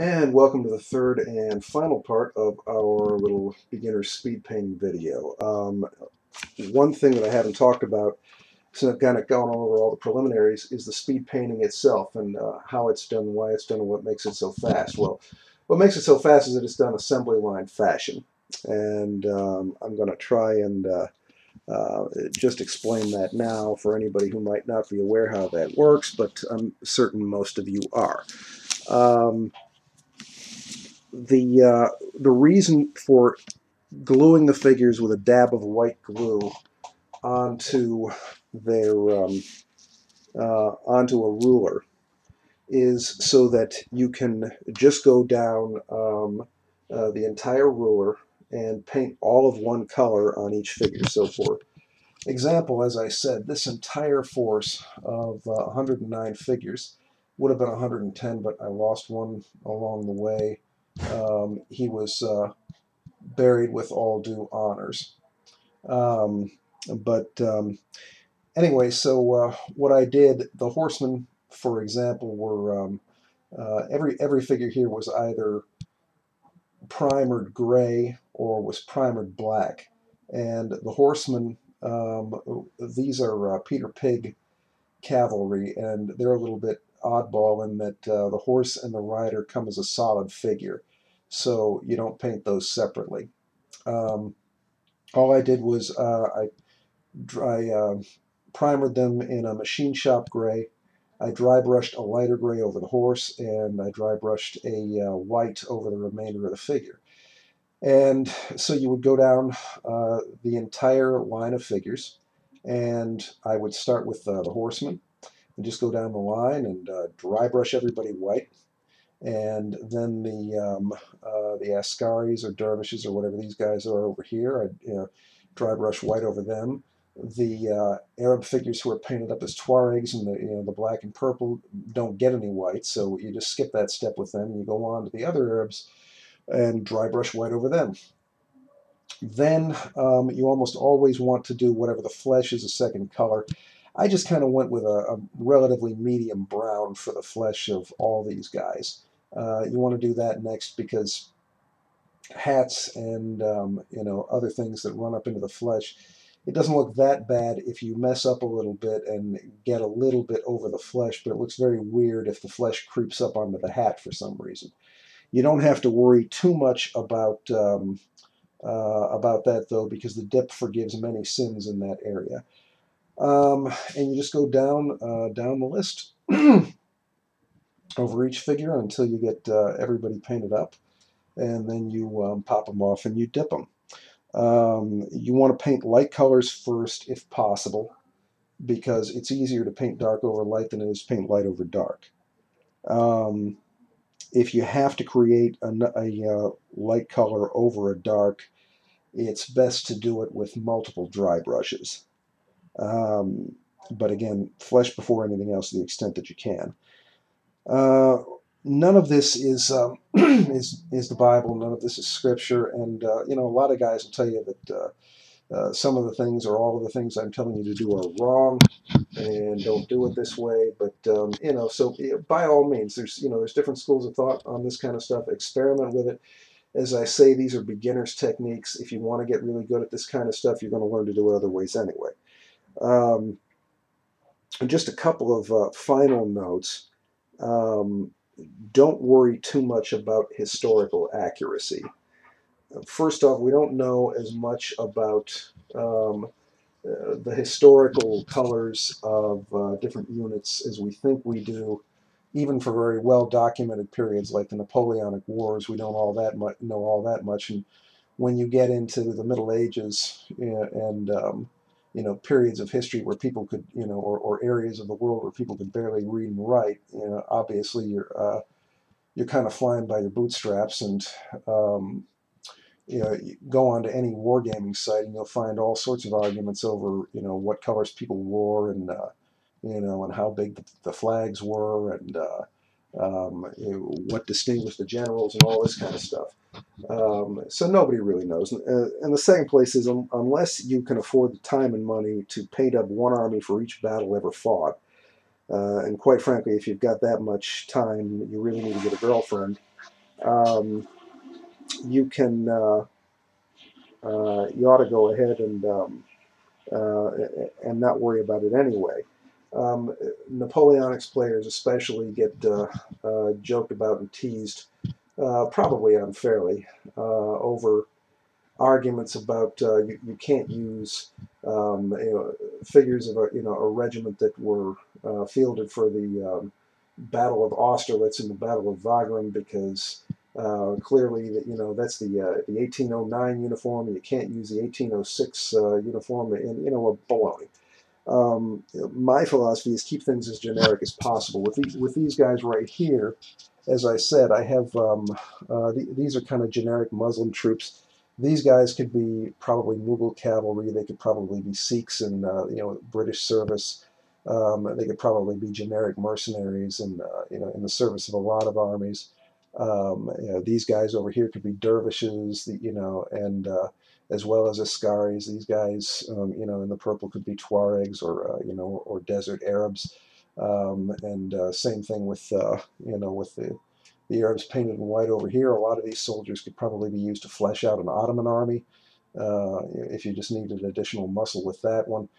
And welcome to the third and final part of our little beginner speed painting video. One thing that I haven't talked about, since I've kind of gone over all the preliminaries, is the speed painting itself and how it's done, why it's done, and what makes it so fast. Well, what makes it so fast is that it's done assembly line fashion. And I'm going to try and just explain that now for anybody who might not be aware how that works, but I'm certain most of you are. Um, the reason for gluing the figures with a dab of white glue onto their onto a ruler is so that you can just go down the entire ruler and paint all of one color on each figure. So for example, as I said, this entire force of 109 figures would have been 110, but I lost one along the way. He was buried with all due honors. Um, but anyway, so what I did, the horsemen, for example, were every figure here was either primered gray or was primered black, and the horsemen, these are Peter Pig cavalry, and they're a little bit oddball in that the horse and the rider come as a solid figure, so you don't paint those separately. All I did was I primered them in a machine shop gray. I dry brushed a lighter gray over the horse, and I dry brushed a white over the remainder of the figure. And so you would go down the entire line of figures, and I would start with the horseman and just go down the line and dry brush everybody white. And then the Ascaris or Dervishes or whatever these guys are over here, I dry brush white over them. The Arab figures who are painted up as Tuaregs and the black and purple don't get any white, so you just skip that step with them and you go on to the other Arabs and dry brush white over them. Then you almost always want to do whatever the flesh is a second color. I just kind of went with a relatively medium brown for the flesh of all these guys. You want to do that next because hats and other things that run up into the flesh, it doesn't look that bad if you mess up a little bit and get a little bit over the flesh, but it looks very weird if the flesh creeps up onto the hat for some reason. You don't have to worry too much about that though, because the dip forgives many sins in that area. And you just go down the list over each figure until you get everybody painted up, and then you pop them off and you dip them. You want to paint light colors first if possible, because it's easier to paint dark over light than it is to paint light over dark. If you have to create a light color over a dark, it's best to do it with multiple dry brushes. But again, flesh before anything else to the extent that you can. None of this is is the Bible. None of this is Scripture, and a lot of guys will tell you that some of the things or all of the things I'm telling you to do are wrong, and don't do it this way. But so by all means, there's different schools of thought on this kind of stuff. Experiment with it. As I say, these are beginners' techniques. If you want to get really good at this kind of stuff, you're going to learn to do it other ways anyway. And just a couple of final notes. Don't worry too much about historical accuracy. First off, we don't know as much about the historical colors of different units as we think we do. Even for very well-documented periods like the Napoleonic Wars, we don't know all that much. And when you get into the Middle Ages and periods of history where people could, or areas of the world where people could barely read and write, obviously you're kind of flying by your bootstraps. And you go on to any wargaming site and you'll find all sorts of arguments over, what colors people wore and and how big the flags were, and what distinguished the generals and all this kind of stuff. So nobody really knows. And the second place is, unless you can afford the time and money to paint up one army for each battle ever fought, and quite frankly, if you've got that much time, you really need to get a girlfriend. um, you ought to go ahead uh, and not worry about it anyway. Napoleonics players especially get joked about and teased, probably unfairly, over arguments about you can't use figures of a regiment that were fielded for the Battle of Austerlitz and the Battle of Wagram because clearly that that's the 1809 uniform. You can't use the 1806 uniform, and baloney. My philosophy is keep things as generic as possible. With these guys right here, as I said, I have these are kind of generic Muslim troops. These guys could be probably Mughal cavalry. They could probably be Sikhs in British service. They could probably be generic mercenaries and in the service of a lot of armies. These guys over here could be dervishes, and as well as Askaris. These guys, in the purple could be Tuaregs or desert Arabs. And same thing with with the Arabs painted in white over here. A lot of these soldiers could probably be used to flesh out an Ottoman army if you just needed additional muscle with that one.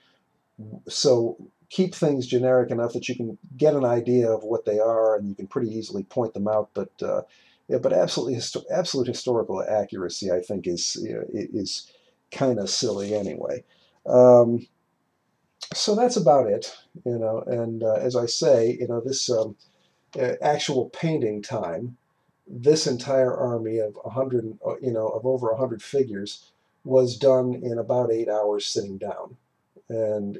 So keep things generic enough that you can get an idea of what they are, and you can pretty easily point them out. But yeah, but absolute historical accuracy, I think, is kind of silly anyway. Um, so that's about it, And as I say, this actual painting time, this entire army of 100, of over 100 figures, was done in about 8 hours sitting down, and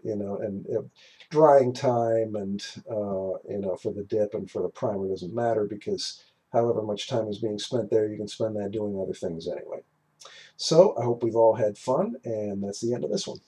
drying time and for the dip and for the primer doesn't matter because however much time is being spent there, you can spend that doing other things anyway. So I hope we've all had fun, and that's the end of this one.